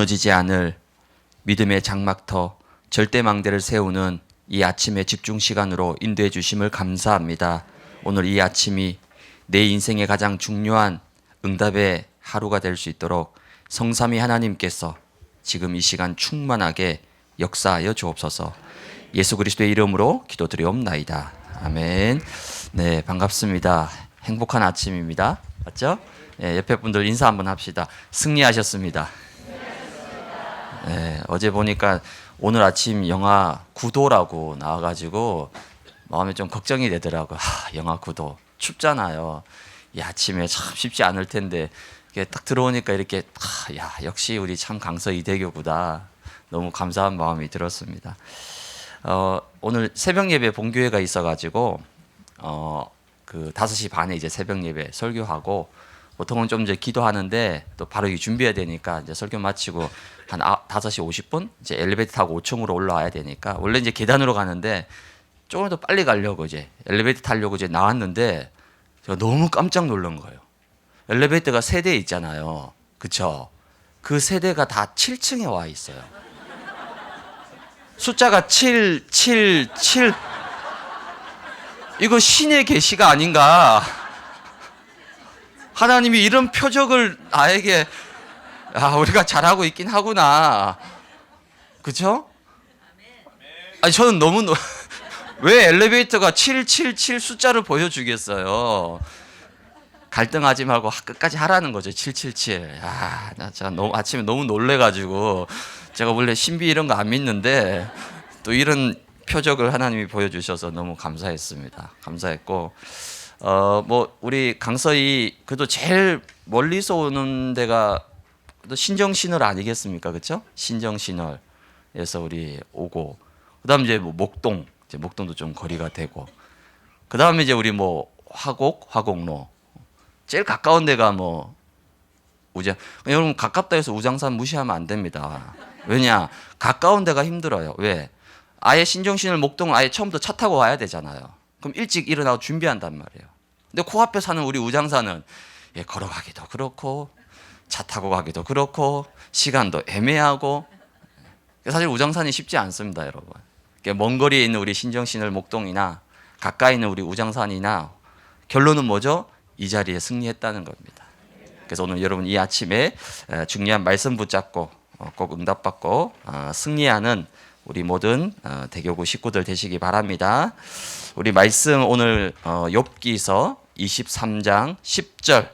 무너지지 않을 믿음의 장막터 절대망대를 세우는 이 아침의 집중 시간으로 인도해 주심을 감사합니다. 오늘 이 아침이 내 인생의 가장 중요한 응답의 하루가 될 수 있도록 성삼위 하나님께서 지금 이 시간 충만하게 역사하여 주옵소서. 예수 그리스도의 이름으로 기도드리옵나이다. 아멘. 네, 반갑습니다. 행복한 아침입니다. 맞죠? 네, 옆에 분들 인사 한번 합시다. 승리하셨습니다. 네, 어제 보니까 오늘 아침 영하 9도라고 나와가지고 마음이 좀 걱정이 되더라고요. 영하 9도 춥잖아요. 이 아침에 참 쉽지 않을 텐데 이게 딱 들어오니까 이렇게 야, 역시 우리 참 강서 이대교구다. 너무 감사한 마음이 들었습니다. 오늘 새벽 예배 본교회가 있어가지고 그 5시 반에 이제 새벽 예배 설교하고 보통은 좀 이제 기도하는데 또 바로 이 준비해야 되니까 이제 설교 마치고 한 5시 50분 이제 엘리베이터 타고 5층으로 올라와야 되니까 원래 이제 계단으로 가는데 조금 더 빨리 가려고 이제 엘리베이터 타려고 이제 나왔는데 제가 너무 깜짝 놀란 거예요. 엘리베이터가 3대 있잖아요. 그쵸? 그 3대가 다 7층에 와 있어요. 숫자가 7, 7, 7. 이거 신의 계시가 아닌가? 하나님이 이런 표적을 나에게 우리가 잘하고 있긴 하구나. 그쵸? 아니 저는 너무 왜 엘리베이터가 777 숫자를 보여주겠어요? 갈등하지 말고 끝까지 하라는 거죠. 777. 나 진짜 너무 아침에 너무 놀래가지고 제가 원래 신비 이런 거 안 믿는데 또 이런 표적을 하나님이 보여주셔서 너무 감사했습니다. 감사했고 뭐 우리 강서이 그래도 제일 멀리서 오는 데가 또 신정신월 아니겠습니까, 그렇죠? 신정신월에서 우리 오고 그다음 이제 뭐 목동, 이제 목동도 좀 거리가 되고 그다음에 이제 우리 뭐 화곡로 제일 가까운 데가 뭐 여러분 가깝다 해서 우장산 무시하면 안 됩니다. 왜냐 가까운 데가 힘들어요. 왜? 아예 신정신월 목동을 아예 처음부터 차 타고 와야 되잖아요. 그럼 일찍 일어나고 준비한단 말이에요. 근데 코앞에 사는 우리 우장산은 걸어가기도 그렇고 차 타고 가기도 그렇고 시간도 애매하고 사실 우장산이 쉽지 않습니다, 여러분. 먼 거리에 있는 우리 신정신월 목동이나 가까이 있는 우리 우장산이나 결론은 뭐죠? 이 자리에 승리했다는 겁니다. 그래서 오늘 여러분 이 아침에 중요한 말씀 붙잡고 꼭 응답받고 승리하는 우리 모든 대교구 식구들 되시기 바랍니다. 우리 말씀 오늘 욥기서 23장 10절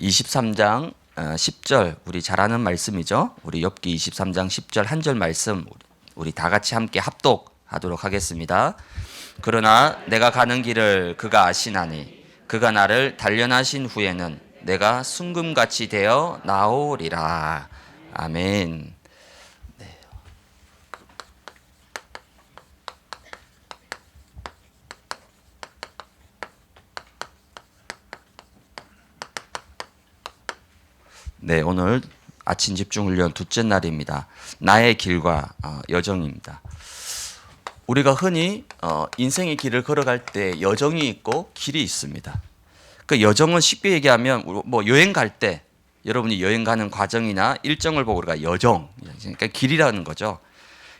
23장 10절 우리 잘 아는 말씀이죠. 우리 욥기 23장 10절 한 절 말씀 우리 다 같이 함께 합독하도록 하겠습니다. 그러나 내가 가는 길을 그가 아시나니 그가 나를 단련하신 후에는 내가 순금같이 되어 나오리라. 아멘. 네, 오늘 아침 집중 훈련 둘째 날입니다. 나의 길과 여정입니다. 우리가 흔히 인생의 길을 걸어갈 때 여정이 있고 길이 있습니다. 그 여정은 쉽게 얘기하면 뭐 여행 갈 때 여러분이 여행 가는 과정이나 일정을 보고 우리가 여정, 그러니까 길이라는 거죠.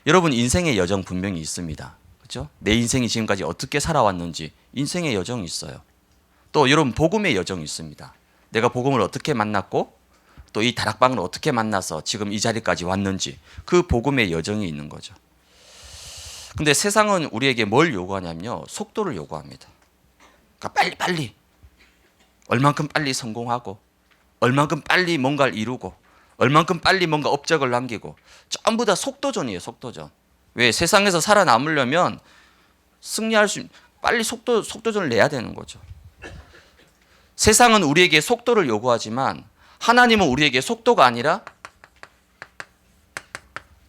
여러분 인생의 여정 분명히 있습니다. 그렇죠? 내 인생이 지금까지 어떻게 살아왔는지 인생의 여정이 있어요. 또 여러분 복음의 여정이 있습니다. 내가 복음을 어떻게 만났고 또 이 다락방을 어떻게 만나서 지금 이 자리까지 왔는지 그 복음의 여정이 있는 거죠. 근데 세상은 우리에게 뭘 요구하냐면요. 속도를 요구합니다. 그러니까 빨리 얼만큼 빨리 성공하고 얼만큼 빨리 뭔가를 이루고 얼만큼 빨리 뭔가 업적을 남기고 전부 다 속도전이에요. 속도전. 왜? 세상에서 살아남으려면 승리할 수 빨리 속도전을 내야 되는 거죠. 세상은 우리에게 속도를 요구하지만 하나님은 우리에게 속도가 아니라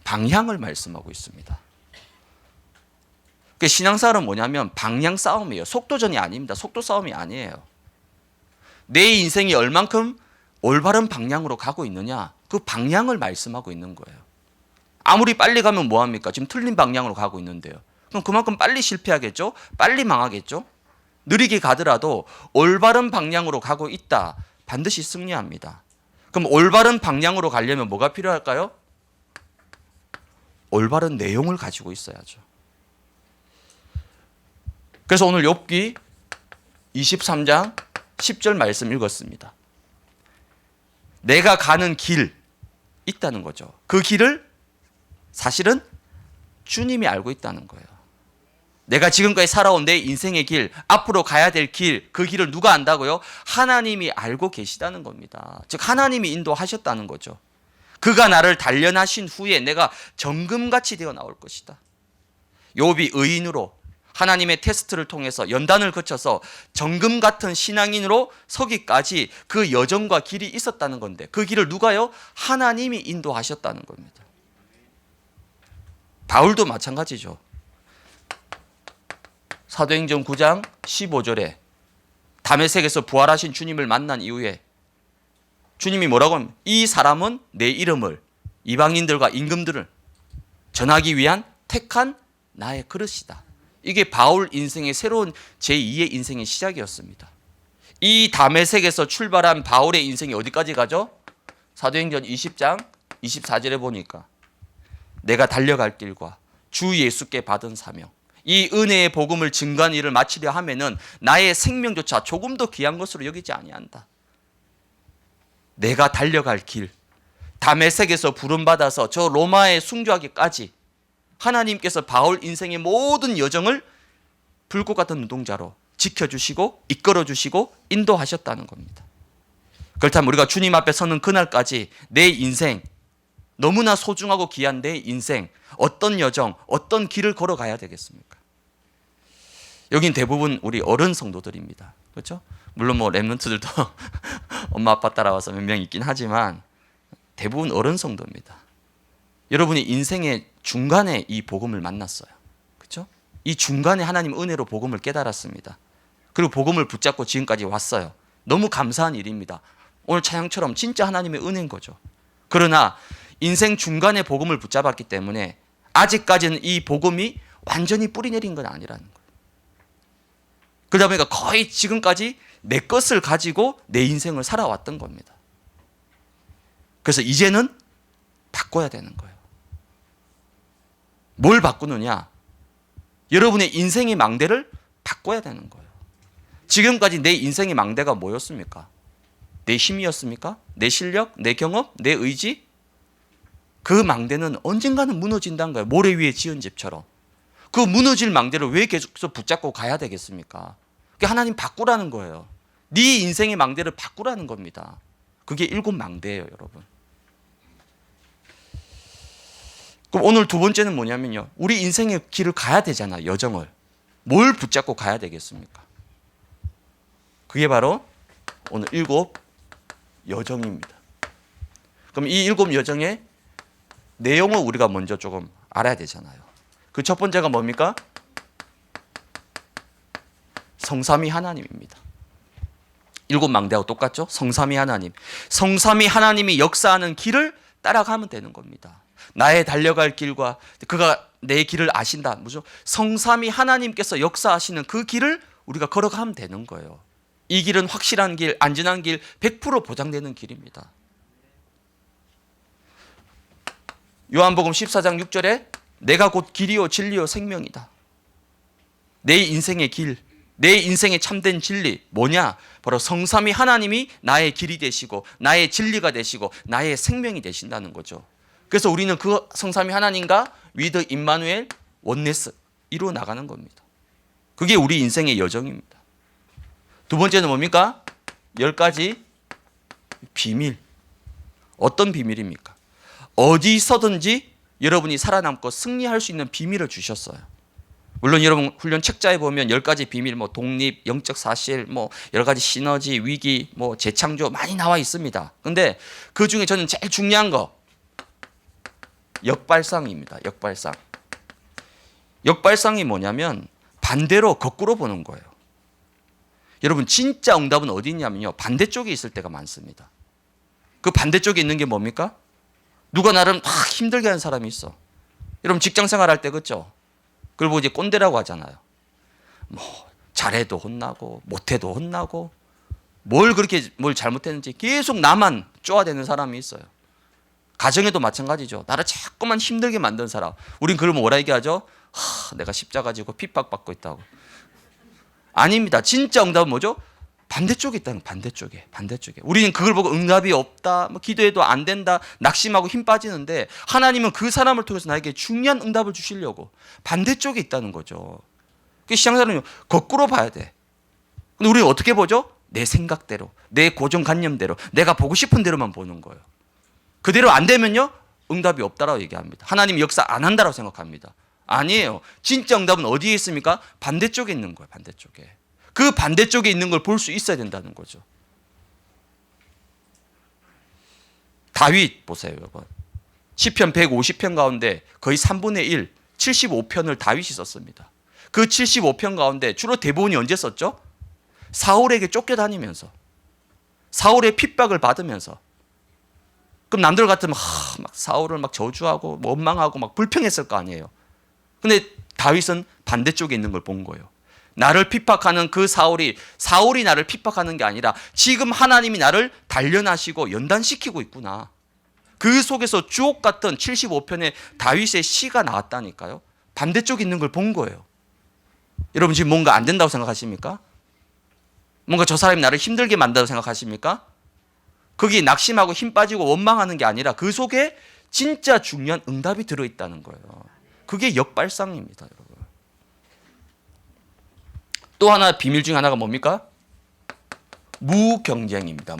방향을 말씀하고 있습니다. 신앙생활은 뭐냐면 방향 싸움이에요. 속도전이 아닙니다. 속도 싸움이 아니에요. 내 인생이 얼만큼 올바른 방향으로 가고 있느냐 그 방향을 말씀하고 있는 거예요. 아무리 빨리 가면 뭐합니까? 지금 틀린 방향으로 가고 있는데요. 그럼 그만큼 빨리 실패하겠죠? 빨리 망하겠죠? 느리게 가더라도 올바른 방향으로 가고 있다. 반드시 승리합니다. 그럼 올바른 방향으로 가려면 뭐가 필요할까요? 올바른 내용을 가지고 있어야죠. 그래서 오늘 욥기 23장 10절 말씀 읽었습니다. 내가 가는 길 있다는 거죠. 그 길을 사실은 주님이 알고 있다는 거예요. 내가 지금까지 살아온 내 인생의 길, 앞으로 가야 될 길, 그 길을 누가 안다고요? 하나님이 알고 계시다는 겁니다. 즉 하나님이 인도하셨다는 거죠. 그가 나를 단련하신 후에 내가 정금같이 되어 나올 것이다. 욥이 의인으로 하나님의 테스트를 통해서 연단을 거쳐서 정금 같은 신앙인으로 서기까지 그 여정과 길이 있었다는 건데 그 길을 누가요? 하나님이 인도하셨다는 겁니다. 바울도 마찬가지죠. 사도행전 9장 15절에 다메섹에서 부활하신 주님을 만난 이후에 주님이 뭐라고 합니까? 이 사람은 내 이름을 이방인들과 임금들을 전하기 위한 택한 나의 그릇이다. 이게 바울 인생의 새로운 제2의 인생의 시작이었습니다. 이 다메섹에서 출발한 바울의 인생이 어디까지 가죠? 사도행전 20장 24절에 보니까 내가 달려갈 길과 주 예수께 받은 사명, 이 은혜의 복음을 증거하는 일을 마치려 하면은 나의 생명조차 조금 더 귀한 것으로 여기지 아니한다. 내가 달려갈 길, 다메섹에서 부름받아서 저 로마에 순교하기까지 하나님께서 바울 인생의 모든 여정을 불꽃 같은 눈동자로 지켜주시고 이끌어주시고 인도하셨다는 겁니다. 그렇다면 우리가 주님 앞에 서는 그날까지 내 인생, 너무나 소중하고 귀한 내 인생, 어떤 여정, 어떤 길을 걸어가야 되겠습니까? 여긴 대부분 우리 어른 성도들입니다. 그렇죠? 물론 뭐 랩런트들도 엄마 아빠 따라와서 몇 명 있긴 하지만 대부분 어른 성도입니다. 여러분이 인생의 중간에 이 복음을 만났어요. 그렇죠? 이 중간에 하나님 은혜로 복음을 깨달았습니다. 그리고 복음을 붙잡고 지금까지 왔어요. 너무 감사한 일입니다. 오늘 찬양처럼 진짜 하나님의 은혜인 거죠. 그러나 인생 중간에 복음을 붙잡았기 때문에 아직까지는 이 복음이 완전히 뿌리 내린 건 아니라는 거예요. 그러다 보니까 거의 지금까지 내 것을 가지고 내 인생을 살아왔던 겁니다. 그래서 이제는 바꿔야 되는 거예요. 뭘 바꾸느냐? 여러분의 인생의 망대를 바꿔야 되는 거예요. 지금까지 내 인생의 망대가 뭐였습니까? 내 힘이었습니까? 내 실력? 내 경험? 내 의지? 그 망대는 언젠가는 무너진다는 거예요. 모래 위에 지은 집처럼. 그 무너질 망대를 왜 계속해서 붙잡고 가야 되겠습니까? 그게 하나님 바꾸라는 거예요. 네 인생의 망대를 바꾸라는 겁니다. 그게 7망대예요, 여러분. 그럼 오늘 두 번째는 뭐냐면요. 우리 인생의 길을 가야 되잖아, 여정을. 뭘 붙잡고 가야 되겠습니까? 그게 바로 오늘 7 여정입니다. 그럼 이 7 여정의 내용을 우리가 먼저 조금 알아야 되잖아요. 그 첫 번째가 뭡니까? 성삼위 하나님입니다. 7망대하고 똑같죠? 성삼위 하나님. 성삼위 하나님이 역사하는 길을 따라가면 되는 겁니다. 나의 달려갈 길과 그가 내 길을 아신다. 뭐죠? 성삼위 하나님께서 역사하시는 그 길을 우리가 걸어가면 되는 거예요. 이 길은 확실한 길, 안전한 길, 100% 보장되는 길입니다. 요한복음 14장 6절에 내가 곧 길이요 진리요 생명이다. 내 인생의 길, 내 인생의 참된 진리 뭐냐? 바로 성삼위 하나님이 나의 길이 되시고 나의 진리가 되시고 나의 생명이 되신다는 거죠. 그래서 우리는 그 성삼위 하나님과 위드 임마누엘 원네스 이루어 나가는 겁니다. 그게 우리 인생의 여정입니다. 두 번째는 뭡니까? 10가지 비밀. 어떤 비밀입니까? 어디서든지 여러분이 살아남고 승리할 수 있는 비밀을 주셨어요. 물론 여러분 훈련 책자에 보면 10가지 비밀, 뭐 독립, 영적 사실, 뭐 여러 가지 시너지, 위기, 뭐 재창조 많이 나와 있습니다. 근데 그 중에 저는 제일 중요한 거 역발상입니다. 역발상. 역발상이 뭐냐면 반대로 거꾸로 보는 거예요. 여러분 진짜 응답은 어디 있냐면요. 반대쪽에 있을 때가 많습니다. 그 반대쪽에 있는 게 뭡니까? 누가 나를 막 힘들게 하는 사람이 있어. 여러분 직장 생활할 때 그렇죠? 그걸 보고 이제 꼰대라고 하잖아요. 뭐 잘해도 혼나고 못해도 혼나고 뭘 잘못했는지 계속 나만 쪼아대는 사람이 있어요. 가정에도 마찬가지죠. 나를 자꾸만 힘들게 만든 사람. 우린 그걸 뭐라 얘기하죠? 내가 십자가 지고 핍박받고 있다고. 아닙니다. 진짜 응답은 뭐죠? 반대쪽에 있다는 반대쪽에. 우리는 그걸 보고 응답이 없다, 기도해도 안 된다, 낙심하고 힘 빠지는데 하나님은 그 사람을 통해서 나에게 중요한 응답을 주시려고 반대쪽에 있다는 거죠. 신앙생활은 거꾸로 봐야 돼. 근데 우리는 어떻게 보죠? 내 생각대로, 내 고정관념대로, 내가 보고 싶은 대로만 보는 거예요. 그대로 안 되면요, 응답이 없다라고 얘기합니다. 하나님 역사 안 한다라고 생각합니다. 아니에요. 진짜 응답은 어디에 있습니까? 반대쪽에 있는 거예요. 반대쪽에. 그 반대쪽에 있는 걸 볼 수 있어야 된다는 거죠. 다윗 보세요, 여러분. 시편 150편 가운데 거의 3분의 1, 75편을 다윗이 썼습니다. 그 75편 가운데 주로 대부분이 언제 썼죠? 사울에게 쫓겨다니면서, 사울의 핍박을 받으면서. 그럼 남들 같으면 막 사울을 막 저주하고 원망하고 막 불평했을 거 아니에요. 근데 다윗은 반대쪽에 있는 걸 본 거예요. 나를 핍박하는 그 사울이 나를 핍박하는 게 아니라 지금 하나님이 나를 단련하시고 연단시키고 있구나. 그 속에서 주옥 같은 75편의 다윗의 시가 나왔다니까요. 반대쪽에 있는 걸 본 거예요. 여러분 지금 뭔가 안 된다고 생각하십니까? 뭔가 저 사람이 나를 힘들게 만든다고 생각하십니까? 거기에 낙심하고 힘 빠지고 원망하는 게 아니라 그 속에 진짜 중요한 응답이 들어있다는 거예요. 그게 역발상입니다, 여러분. 또 하나 비밀 중 하나가 뭡니까? 무경쟁입니다.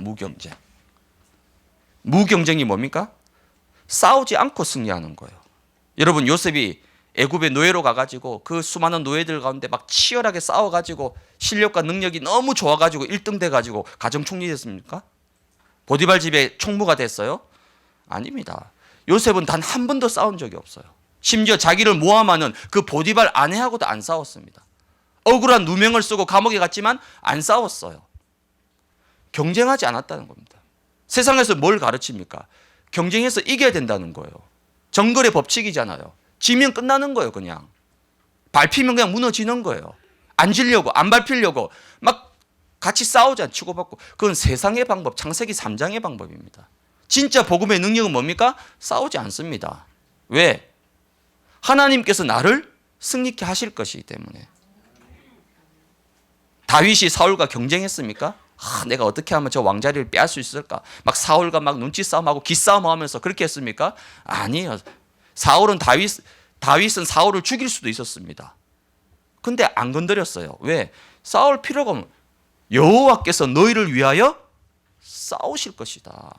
무경쟁이 뭡니까? 싸우지 않고 승리하는 거예요. 여러분 요셉이 애굽의 노예로 가가지고 그 수많은 노예들 가운데 막 치열하게 싸워가지고 실력과 능력이 너무 좋아가지고 1등 돼가지고 가정총리 됐습니까? 보디발 집에 총무가 됐어요? 아닙니다. 요셉은 단 한 번도 싸운 적이 없어요. 심지어 자기를 모함하는 그 보디발 아내하고도 안 싸웠습니다. 억울한 누명을 쓰고 감옥에 갔지만 안 싸웠어요. 경쟁하지 않았다는 겁니다. 세상에서 뭘 가르칩니까? 경쟁해서 이겨야 된다는 거예요. 정글의 법칙이잖아요. 지면 끝나는 거예요. 그냥 밟히면 그냥 무너지는 거예요. 안 지려고, 안 밟히려고 막 같이 싸우자, 치고받고. 그건 세상의 방법, 창세기 3장의 방법입니다. 진짜 복음의 능력은 뭡니까? 싸우지 않습니다. 왜? 하나님께서 나를 승리케 하실 것이기 때문에. 다윗이 사울과 경쟁했습니까? 내가 어떻게 하면 저 왕자리를 빼앗을 수 있을까? 막 사울과 막 눈치 싸움하고 기싸움하면서 그렇게 했습니까? 아니에요. 다윗은 사울을 죽일 수도 있었습니다. 근데 안 건드렸어요. 왜? 싸울 필요가 없는. 여호와께서 너희를 위하여 싸우실 것이다.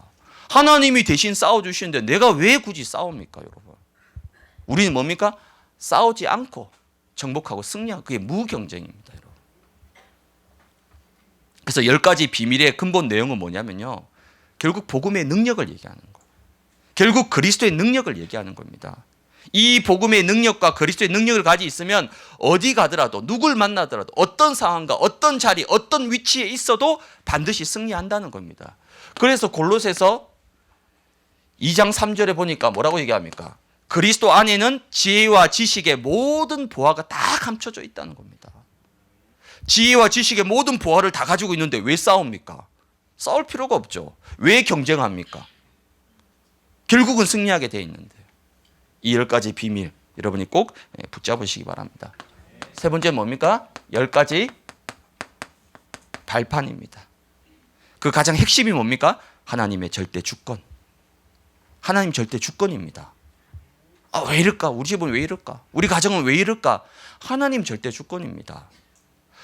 하나님이 대신 싸워주시는데 내가 왜 굳이 싸웁니까, 여러분? 우리는 뭡니까? 싸우지 않고 정복하고 승리하고, 그게 무경쟁입니다, 여러분. 그래서 10가지 비밀의 근본 내용은 뭐냐면요, 결국 복음의 능력을 얘기하는 거예요. 결국 그리스도의 능력을 얘기하는 겁니다. 이 복음의 능력과 그리스도의 능력을 가지고 있으면 어디 가더라도, 누굴 만나더라도, 어떤 상황과 어떤 자리, 어떤 위치에 있어도 반드시 승리한다는 겁니다. 그래서 골로새서 2장 3절에 보니까 뭐라고 얘기합니까? 그리스도 안에는 지혜와 지식의 모든 보화가 다 감춰져 있다는 겁니다. 지혜와 지식의 모든 보화를 다 가지고 있는데 왜 싸웁니까? 싸울 필요가 없죠. 왜 경쟁합니까? 결국은 승리하게 돼 있는데. 이 10가지 비밀 여러분이 꼭 붙잡으시기 바랍니다. 세 번째 뭡니까? 10가지 발판입니다. 그 가장 핵심이 뭡니까? 하나님의 절대 주권. 하나님 절대 주권입니다. 왜 이럴까? 우리 집은 왜 이럴까? 우리 가정은 왜 이럴까? 하나님 절대 주권입니다.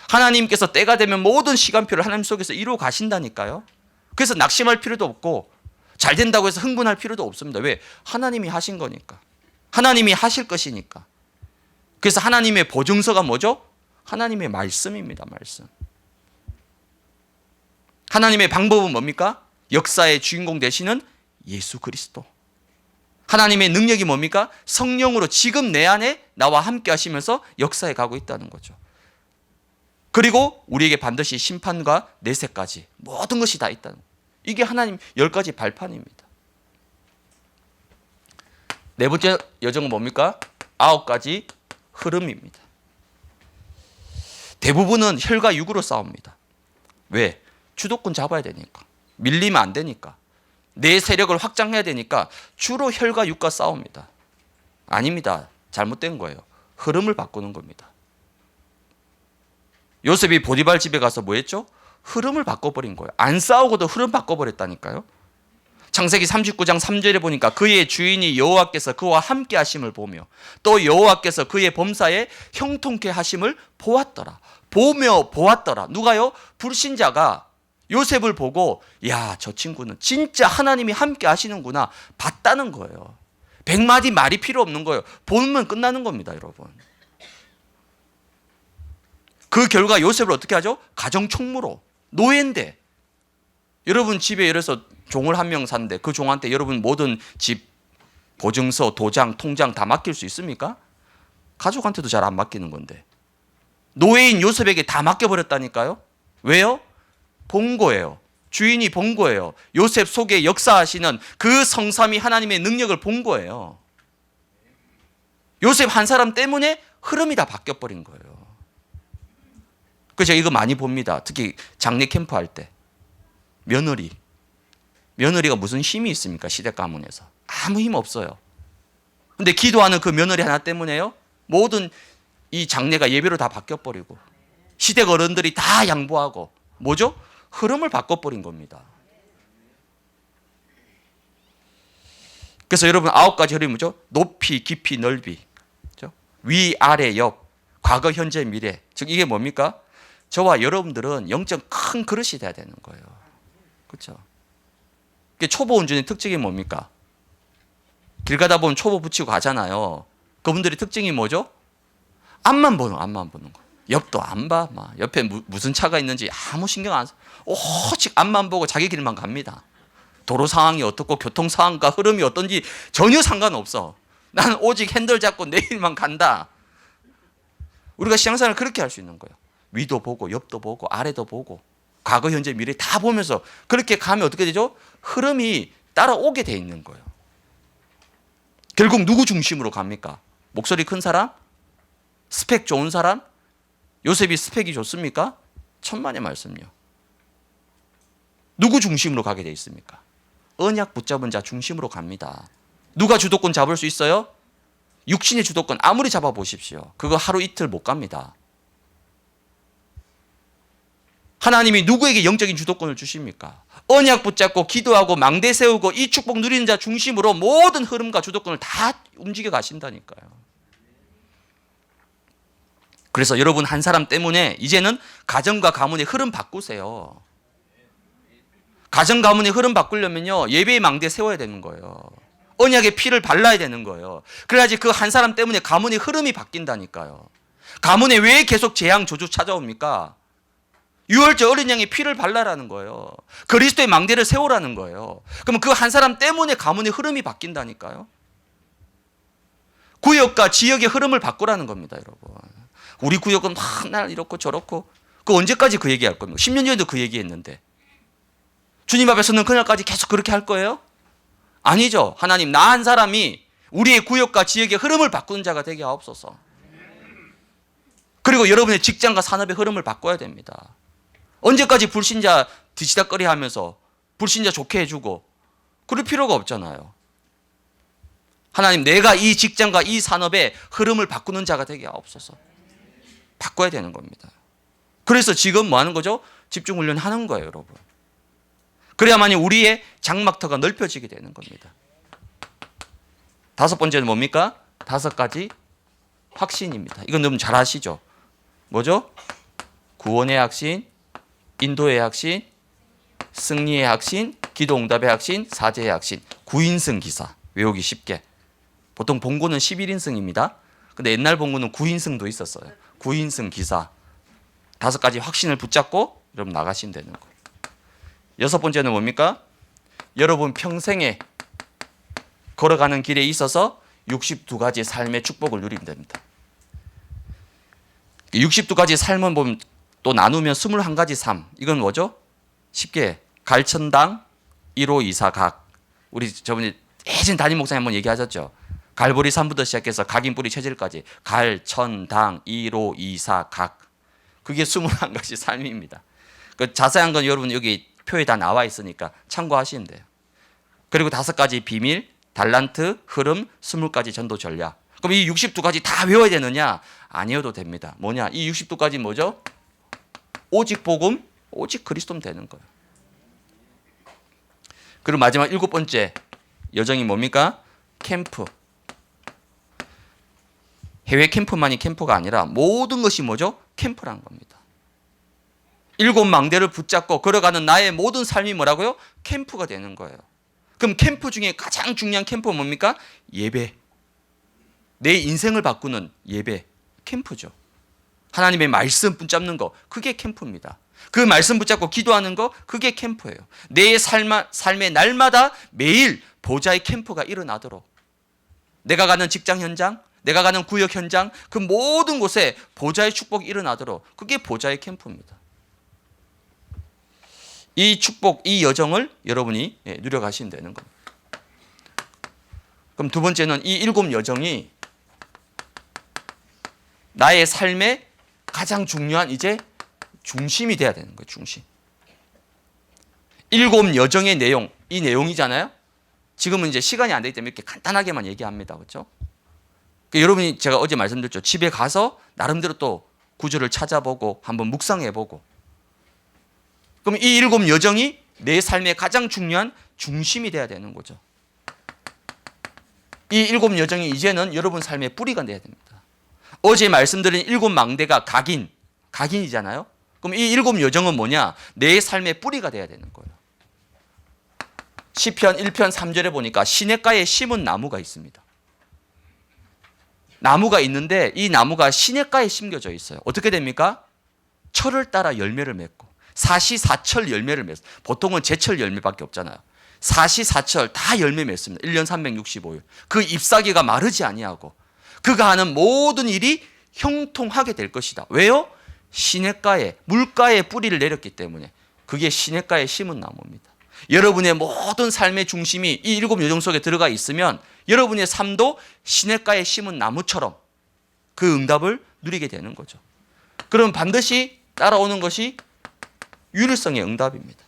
하나님께서 때가 되면 모든 시간표를 하나님 속에서 이루어 가신다니까요. 그래서 낙심할 필요도 없고 잘 된다고 해서 흥분할 필요도 없습니다. 왜? 하나님이 하신 거니까. 하나님이 하실 것이니까. 그래서 하나님의 보증서가 뭐죠? 하나님의 말씀입니다. 말씀. 하나님의 방법은 뭡니까? 역사의 주인공 되시는 예수 그리스도. 하나님의 능력이 뭡니까? 성령으로 지금 내 안에 나와 함께 하시면서 역사에 가고 있다는 거죠. 그리고 우리에게 반드시 심판과 내세까지 모든 것이 다 있다는 거예요. 이게 하나님 10가지 발판입니다. 네 번째 여정은 뭡니까? 9가지 흐름입니다. 대부분은 혈과 육으로 싸웁니다. 왜? 주도권 잡아야 되니까. 밀리면 안 되니까. 내 세력을 확장해야 되니까 주로 혈과 육과 싸웁니다. 아닙니다. 잘못된 거예요. 흐름을 바꾸는 겁니다. 요셉이 보디발 집에 가서 뭐 했죠? 흐름을 바꿔버린 거예요. 안 싸우고도 흐름 바꿔버렸다니까요. 창세기 39장 3절에 보니까 그의 주인이 여호와께서 그와 함께 하심을 보며 또 여호와께서 그의 범사에 형통케 하심을 보았더라. 보며 보았더라. 누가요? 불신자가 요셉을 보고 야, 저 친구는 진짜 하나님이 함께 하시는구나 봤다는 거예요. 100마디 말이 필요 없는 거예요. 보면 끝나는 겁니다, 여러분. 그 결과 요셉을 어떻게 하죠? 가정총무로. 노예인데. 여러분 집에 예를 들어서 종을 한 명 샀는데 그 종한테 여러분 모든 집 보증서, 도장, 통장 다 맡길 수 있습니까? 가족한테도 잘 안 맡기는 건데. 노예인 요셉에게 다 맡겨버렸다니까요. 왜요? 본 거예요. 주인이 본 거예요. 요셉 속에 역사하시는 그 성삼위 하나님의 능력을 본 거예요. 요셉 한 사람 때문에 흐름이 다 바뀌어버린 거예요. 그래서 제가 이거 많이 봅니다. 특히 장례 캠프 할 때. 며느리가 무슨 힘이 있습니까? 시댁 가문에서. 아무 힘 없어요. 근데 기도하는 그 며느리 하나 때문에요. 모든 이 장례가 예배로 다 바뀌어버리고 시댁 어른들이 다 양보하고 뭐죠? 흐름을 바꿔버린 겁니다. 그래서 여러분 9가지 흐름이 뭐죠? 높이, 깊이, 넓이. 그렇죠? 위, 아래, 옆. 과거, 현재, 미래. 즉 이게 뭡니까? 저와 여러분들은 영적 큰 그릇이 돼야 되는 거예요. 그렇죠? 초보 운전의 특징이 뭡니까? 길 가다 보면 초보 붙이고 가잖아요. 그분들의 특징이 뭐죠? 앞만 보는 거. 옆도 안 봐. 막 옆에 무슨 차가 있는지 아무 신경 안 써. 오직 앞만 보고 자기 길만 갑니다. 도로 상황이 어떻고 교통 상황과 흐름이 어떤지 전혀 상관없어. 나는 오직 핸들 잡고 내 길만 간다. 우리가 신앙생활을 그렇게 할 수 있는 거예요. 위도 보고 옆도 보고 아래도 보고 과거 현재 미래 다 보면서 그렇게 가면 어떻게 되죠? 흐름이 따라오게 돼 있는 거예요. 결국 누구 중심으로 갑니까? 목소리 큰 사람? 스펙 좋은 사람? 요셉이 스펙이 좋습니까? 천만의 말씀요. 누구 중심으로 가게 돼 있습니까? 언약 붙잡은 자 중심으로 갑니다. 누가 주도권 잡을 수 있어요? 육신의 주도권 아무리 잡아보십시오. 그거 하루 이틀 못 갑니다. 하나님이 누구에게 영적인 주도권을 주십니까? 언약 붙잡고 기도하고 망대 세우고 이 축복 누리는 자 중심으로 모든 흐름과 주도권을 다 움직여 가신다니까요. 그래서 여러분 한 사람 때문에 이제는 가정과 가문의 흐름 바꾸세요. 가정 가문의 흐름 바꾸려면요, 예배의 망대 세워야 되는 거예요. 언약의 피를 발라야 되는 거예요. 그래야지 그 한 사람 때문에 가문의 흐름이 바뀐다니까요. 가문에 왜 계속 재앙 저주 찾아옵니까? 유월절 어린 양의 피를 발라라는 거예요. 그리스도의 망대를 세우라는 거예요. 그러면 그 한 사람 때문에 가문의 흐름이 바뀐다니까요. 구역과 지역의 흐름을 바꾸라는 겁니다, 여러분. 우리 구역은 날 이렇고 저렇고, 그 언제까지 그 얘기할 겁니까? 10년 전에도 그 얘기했는데 주님 앞에서는 그날까지 계속 그렇게 할 거예요? 아니죠. 하나님, 나 한 사람이 우리의 구역과 지역의 흐름을 바꾸는 자가 되게 하옵소서. 그리고 여러분의 직장과 산업의 흐름을 바꿔야 됩니다. 언제까지 불신자 뒤치다꺼리 하면서 불신자 좋게 해주고 그럴 필요가 없잖아요. 하나님, 내가 이 직장과 이 산업의 흐름을 바꾸는 자가 되게 하옵소서. 바꿔야 되는 겁니다. 그래서 지금 뭐 하는 거죠? 집중훈련 하는 거예요, 여러분. 그래야만이 우리의 장막터가 넓혀지게 되는 겁니다. 5번째는 뭡니까? 5가지 확신입니다. 이건 너무 잘 아시죠? 뭐죠? 구원의 확신, 인도의 확신, 승리의 확신, 기도응답의 확신, 사제의 확신. 9인승 기사. 외우기 쉽게. 보통 본고는 11인승입니다. 근데 옛날 본고는 9인승도 있었어요. 9인승 기사. 5가지 확신을 붙잡고 여러분 나가시면 되는 거예요. 6번째는 뭡니까? 여러분 평생에 걸어가는 길에 있어서 62가지 삶의 축복을 누리면 됩니다. 62가지 삶은 보면 또 나누면 21가지 삶. 이건 뭐죠? 쉽게 갈천당 1호 2사 각. 우리 저번에 예전 담임 목사님 한번 얘기하셨죠. 갈보리 산부터 시작해서 각인뿌리 체질까지 갈천당 1호 2사 각. 그게 21가지 삶입니다. 그 자세한 건 여러분 여기 표에 다 나와 있으니까 참고하시면 돼요. 그리고 5가지 비밀, 달란트, 흐름, 20가지 전도 전략. 그럼 이 62가지 다 외워야 되느냐? 아니어도 됩니다. 뭐냐? 이 62가지 뭐죠? 오직 복음, 오직 그리스도면 되는 거예요. 그리고 마지막 7번째 여정이 뭡니까? 캠프. 해외 캠프만이 캠프가 아니라 모든 것이 뭐죠? 캠프란 겁니다. 7망대를 붙잡고 걸어가는 나의 모든 삶이 뭐라고요? 캠프가 되는 거예요. 그럼 캠프 중에 가장 중요한 캠프는 뭡니까? 예배. 내 인생을 바꾸는 예배, 캠프죠. 하나님의 말씀 붙잡는 거, 그게 캠프입니다. 그 말씀 붙잡고 기도하는 거, 그게 캠프예요. 내 삶의 날마다 매일 보좌의 캠프가 일어나도록 내가 가는 직장 현장, 내가 가는 구역 현장, 그 모든 곳에 보좌의 축복이 일어나도록 그게 보좌의 캠프입니다. 이 축복, 이 여정을 여러분이 누려가시면 되는 겁니다. 그럼 두 번째는 이 7 여정이 나의 삶의 가장 중요한 이제 중심이 돼야 되는 거예요. 중심. 7 여정의 내용, 이 내용이잖아요. 지금은 이제 시간이 안 되기 때문에 이렇게 간단하게만 얘기합니다. 그렇죠? 여러분이 제가 어제 말씀드렸죠. 집에 가서 나름대로 또 구절을 찾아보고 한번 묵상해보고. 그럼 이 7 여정이 내 삶의 가장 중요한 중심이 돼야 되는 거죠. 이 7 여정이 이제는 여러분 삶의 뿌리가 돼야 됩니다. 어제 말씀드린 7망대가 각인이잖아요. 그럼 이 7 여정은 뭐냐? 내 삶의 뿌리가 돼야 되는 거예요. 시편 1편 3절에 보니까 시냇가에 심은 나무가 있습니다. 나무가 있는데 이 나무가 시냇가에 심겨져 있어요. 어떻게 됩니까? 철을 따라 열매를 맺고 사시사철 열매를 맺어요. 보통은 제철 열매밖에 없잖아요. 사시사철 다 열매 맺습니다. 1년 365일. 그 잎사귀가 마르지 아니하고 그가 하는 모든 일이 형통하게 될 것이다. 왜요? 시냇가에 물가에 뿌리를 내렸기 때문에 그게 시냇가에 심은 나무입니다. 여러분의 모든 삶의 중심이 이 7 여정 속에 들어가 있으면 여러분의 삶도 시냇가에 심은 나무처럼 그 응답을 누리게 되는 거죠. 그럼 반드시 따라오는 것이 유일성의 응답입니다.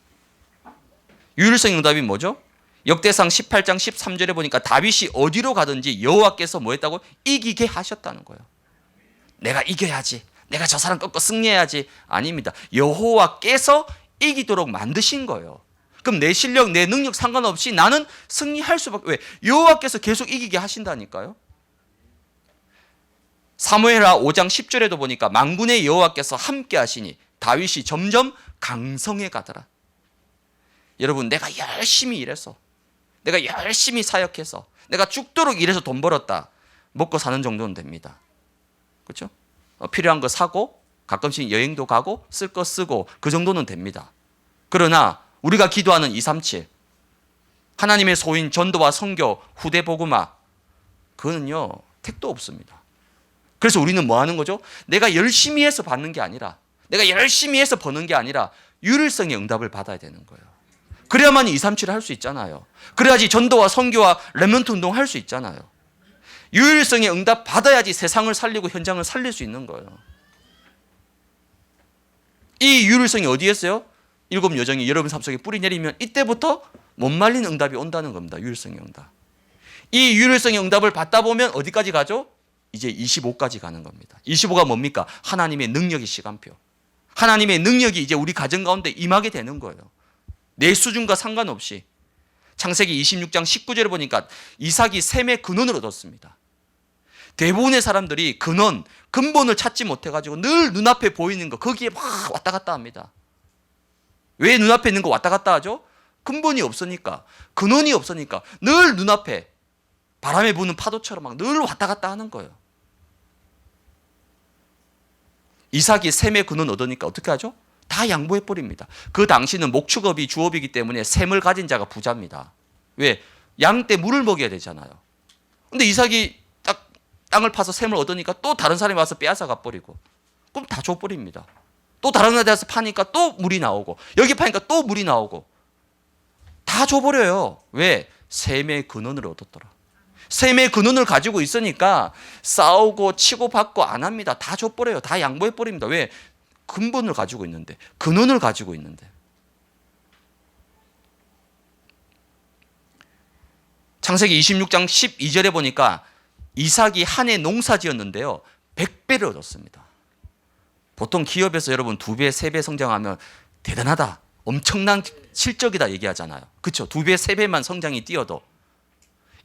유일성의 응답이 뭐죠? 역대상 18장 13절에 보니까 다윗이 어디로 가든지 여호와께서 뭐 했다고? 이기게 하셨다는 거예요. 내가 이겨야지. 내가 저 사람 꺾고 승리해야지. 아닙니다. 여호와께서 이기도록 만드신 거예요. 그럼 내 실력, 내 능력 상관없이 나는 승리할 수밖에. 왜? 여호와께서 계속 이기게 하신다니까요. 사무엘하 5장 10절에도 보니까 만군의 여호와께서 함께 하시니 다윗이 점점 강성해 가더라. 여러분, 내가 열심히 일해서, 내가 열심히 사역해서, 내가 죽도록 일해서 돈 벌었다. 먹고 사는 정도는 됩니다. 그렇죠? 필요한 거 사고 가끔씩 여행도 가고 쓸 거 쓰고 그 정도는 됩니다. 그러나 우리가 기도하는 237 하나님의 소인 전도와 선교, 후대 복음화 그거는요 택도 없습니다. 그래서 우리는 뭐 하는 거죠? 내가 열심히 해서 받는 게 아니라, 내가 열심히 해서 버는 게 아니라 유일성의 응답을 받아야 되는 거예요. 그래야만 237을 할 수 있잖아요. 그래야지 전도와 선교와 렘넌트 운동 할 수 있잖아요. 유일성의 응답 받아야지 세상을 살리고 현장을 살릴 수 있는 거예요. 이 유일성이 어디에 있어요? 7 여정이 여러분 삶 속에 뿌리 내리면 이때부터 못 말린 응답이 온다는 겁니다. 유일성의 응답. 이 유일성의 응답을 받다 보면 어디까지 가죠? 이제 25까지 가는 겁니다. 25가 뭡니까? 하나님의 능력의 시간표. 하나님의 능력이 이제 우리 가정 가운데 임하게 되는 거예요. 내 수준과 상관없이. 창세기 26장 19절에 보니까 이삭이 셈의 근원을 얻었습니다. 대부분의 사람들이 근본을 찾지 못해가지고 늘 눈앞에 보이는 거 거기에 막 왔다 갔다 합니다. 왜 눈앞에 있는 거 왔다 갔다 하죠? 근본이 없으니까, 근원이 없으니까 늘 눈앞에 바람에 부는 파도처럼 막 늘 왔다 갔다 하는 거예요. 이삭이 셈의 근원 얻으니까 어떻게 하죠? 다 양보해버립니다. 그 당시는 목축업이 주업이기 때문에 셈을 가진 자가 부자입니다. 왜? 양 때 물을 먹여야 되잖아요. 근데 이삭이 딱 땅을 파서 셈을 얻으니까 또 다른 사람이 와서 빼앗아 가버리고, 그럼 다 줘버립니다. 또 다른 데서 파니까 또 물이 나오고, 여기 파니까 또 물이 나오고, 다 줘버려요. 왜? 셈의 근원을 얻었더라. 셈의 근원을 가지고 있으니까 싸우고 치고받고 안 합니다. 다 줘버려요. 다 양보해버립니다. 왜? 근본을 가지고 있는데, 근원을 가지고 있는데. 창세기 26장 12절에 보니까 이삭이 한 해 농사 지었는데요, 100배를 얻었습니다. 보통 기업에서 여러분 2배, 3배 성장하면 대단하다, 엄청난 실적이다 얘기하잖아요. 그렇죠? 2배, 3배만 성장이 뛰어도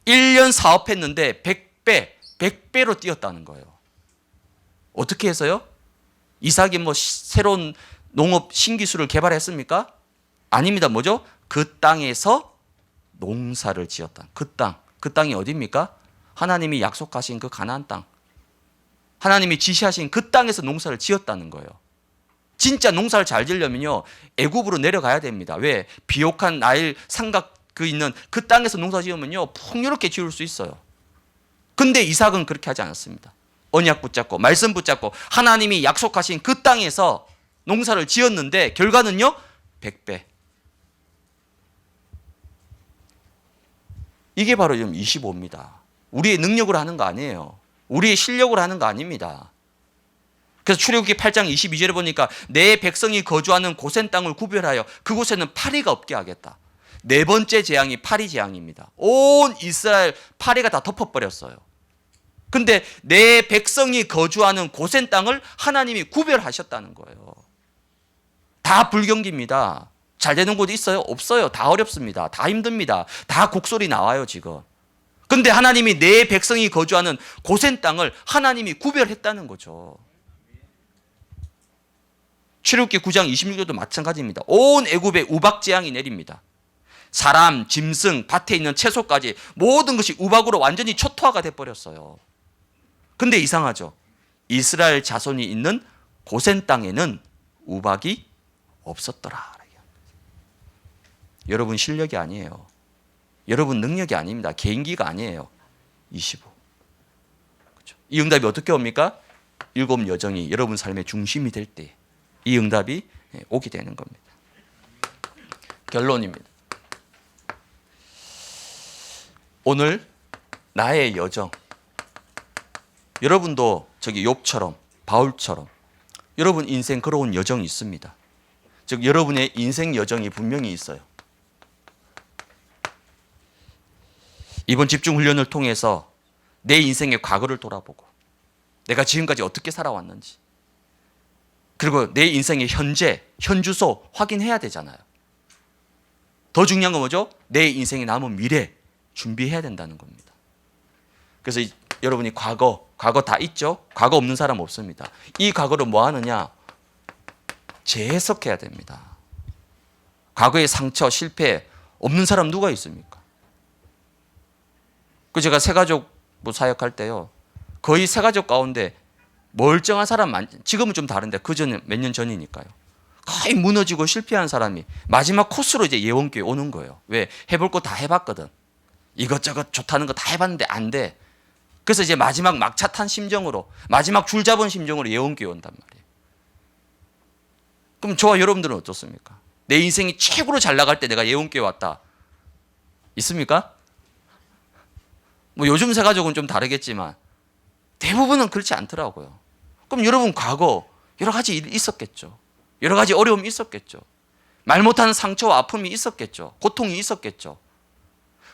1년 사업했는데 100배로 뛰었다는 거예요. 어떻게 해서요? 이삭이 뭐 새로운 농업 신기술을 개발했습니까? 아닙니다. 뭐죠? 그 땅에서 농사를 지었다. 그 땅이 어디입니까? 하나님이 약속하신 그 가나안 땅, 하나님이 지시하신 그 땅에서 농사를 지었다는 거예요. 진짜 농사를 잘 지으려면요, 애굽으로 내려가야 됩니다. 왜? 비옥한 나일 삼각 있는 그 땅에서 농사 지으면요, 풍요롭게 지을 수 있어요. 근데 이삭은 그렇게 하지 않았습니다. 언약 붙잡고 말씀 붙잡고 하나님이 약속하신 그 땅에서 농사를 지었는데 결과는요, 100배. 이게 바로 지금 25입니다. 우리의 능력으로 하는 거 아니에요. 우리의 실력으로 하는 거 아닙니다. 그래서 출애굽기 8장 22절에 보니까 내 백성이 거주하는 고센 땅을 구별하여 그곳에는 파리가 없게 하겠다. 네 번째 재앙이 파리 재앙입니다. 온 이스라엘 파리가 다 덮어버렸어요. 근데 내 백성이 거주하는 고센 땅을 하나님이 구별하셨다는 거예요. 다 불경기입니다. 잘 되는 곳 있어요? 없어요. 다 어렵습니다. 다 힘듭니다. 다 곡소리 나와요 지금. 근데 하나님이 내 백성이 거주하는 고센 땅을 하나님이 구별했다는 거죠. 출애굽기 9장 26절도 마찬가지입니다. 온 애굽에 우박 재앙이 내립니다. 사람, 짐승, 밭에 있는 채소까지 모든 것이 우박으로 완전히 초토화가 돼버렸어요. 근데 이상하죠. 이스라엘 자손이 있는 고센 땅에는 우박이 없었더라. 여러분 실력이 아니에요. 여러분 능력이 아닙니다. 개인기가 아니에요. 25. 그렇죠? 이 응답이 어떻게 옵니까? 7 여정이 여러분 삶의 중심이 될 때 이 응답이 오게 되는 겁니다. 결론입니다. 오늘 나의 여정, 여러분도 저기 욥처럼 바울처럼 여러분 인생 걸어온 여정이 있습니다. 즉 여러분의 인생 여정이 분명히 있어요. 이번 집중훈련을 통해서 내 인생의 과거를 돌아보고 내가 지금까지 어떻게 살아왔는지, 그리고 내 인생의 현재, 현주소 확인해야 되잖아요. 더 중요한 건 뭐죠? 내 인생에 남은 미래 준비해야 된다는 겁니다. 그래서 여러분이 과거 다 있죠? 과거 없는 사람 없습니다. 이 과거를 뭐 하느냐? 재해석해야 됩니다. 과거의 상처, 실패 없는 사람 누가 있습니까? 그 제가 새가족 사역할 때요, 거의 새가족 가운데 멀쩡한 사람 지금은 좀 다른데 그전에 몇 년 전이니까요, 거의 무너지고 실패한 사람이 마지막 코스로 이제 예원교회 오는 거예요. 왜? 해볼 거 다 해봤거든. 이것저것 좋다는 거 다 해봤는데 안 돼. 그래서 이제 마지막 막차 탄 심정으로, 마지막 줄 잡은 심정으로 예원교회 온단 말이에요. 그럼 저와 여러분들은 어떻습니까? 내 인생이 최고로 잘 나갈 때 내가 예원교회 왔다, 있습니까? 뭐 요즘 새가족은 좀 다르겠지만 대부분은 그렇지 않더라고요. 그럼 여러분 과거 여러 가지 일이 있었겠죠. 여러 가지 어려움이 있었겠죠. 말 못하는 상처와 아픔이 있었겠죠. 고통이 있었겠죠.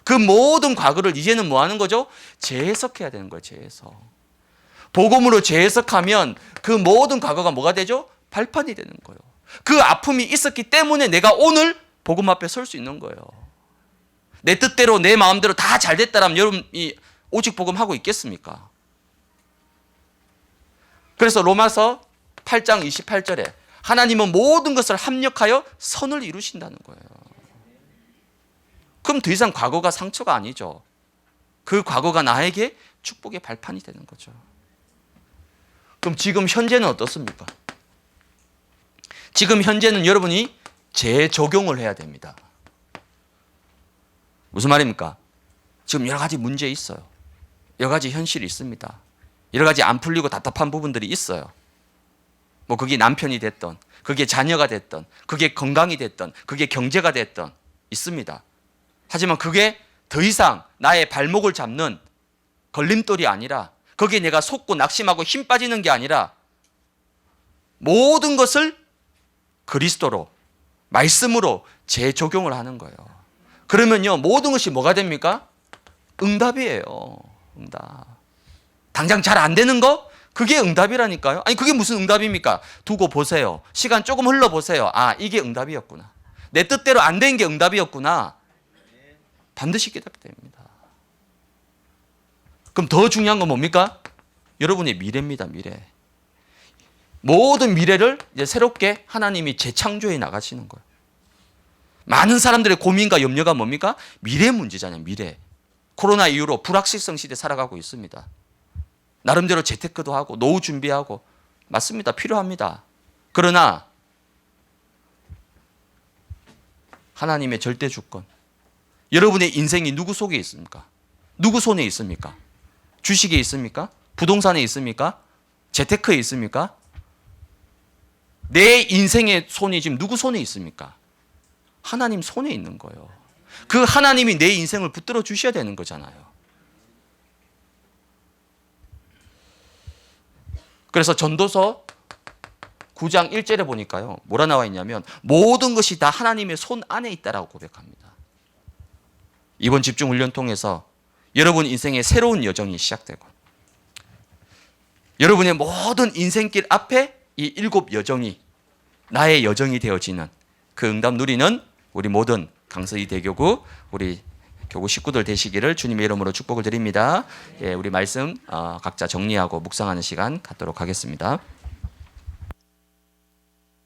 그 모든 과거를 이제는 뭐 하는 거죠? 재해석해야 되는 거예요. 재해석. 복음으로 재해석하면 그 모든 과거가 뭐가 되죠? 발판이 되는 거예요. 그 아픔이 있었기 때문에 내가 오늘 복음 앞에 설 수 있는 거예요. 내 뜻대로 내 마음대로 다 잘 됐다라면 여러분이 오직 복음 하고 있겠습니까? 그래서 로마서 8장 28절에 하나님은 모든 것을 합력하여 선을 이루신다는 거예요. 그럼 더 이상 과거가 상처가 아니죠. 그 과거가 나에게 축복의 발판이 되는 거죠. 그럼 지금 현재는 어떻습니까? 지금 현재는 여러분이 재적용을 해야 됩니다. 무슨 말입니까? 지금 여러 가지 문제 있어요. 여러 가지 현실이 있습니다. 여러 가지 안 풀리고 답답한 부분들이 있어요. 뭐 그게 남편이 됐던, 그게 자녀가 됐던, 그게 건강이 됐던, 그게 경제가 됐던 있습니다. 하지만 그게 더 이상 나의 발목을 잡는 걸림돌이 아니라, 거기에 내가 속고 낙심하고 힘 빠지는 게 아니라 모든 것을 그리스도로, 말씀으로 재적용을 하는 거예요. 그러면요, 모든 것이 뭐가 됩니까? 응답이에요. 응답. 당장 잘 안 되는 거? 그게 응답이라니까요. 아니, 그게 무슨 응답입니까? 두고 보세요. 시간 조금 흘러보세요. 아, 이게 응답이었구나. 내 뜻대로 안 된 게 응답이었구나. 반드시 깨닫게 됩니다. 그럼 더 중요한 건 뭡니까? 여러분의 미래입니다. 미래. 모든 미래를 이제 새롭게 하나님이 재창조해 나가시는 거예요. 많은 사람들의 고민과 염려가 뭡니까? 미래 문제잖아요. 미래. 코로나 이후로 불확실성 시대 살아가고 있습니다. 나름대로 재테크도 하고 노후 준비하고 맞습니다. 필요합니다. 그러나 하나님의 절대 주권. 여러분의 인생이 누구 속에 있습니까? 누구 손에 있습니까? 주식에 있습니까? 부동산에 있습니까? 재테크에 있습니까? 내 인생의 손이 지금 누구 손에 있습니까? 하나님 손에 있는 거예요. 그 하나님이 내 인생을 붙들어 주셔야 되는 거잖아요. 그래서 전도서 9장 1절에 보니까요, 뭐라 나와 있냐면 모든 것이 다 하나님의 손 안에 있다라고 고백합니다. 이번 집중 훈련 통해서 여러분 인생의 새로운 여정이 시작되고 여러분의 모든 인생길 앞에 이 7 여정이 나의 여정이 되어지는 그 응답 누리는 우리 모든 강서이 대교구 우리 교구 식구들 되시기를 주님의 이름으로 축복을 드립니다. 예, 우리 말씀 각자 정리하고 묵상하는 시간 갖도록 하겠습니다.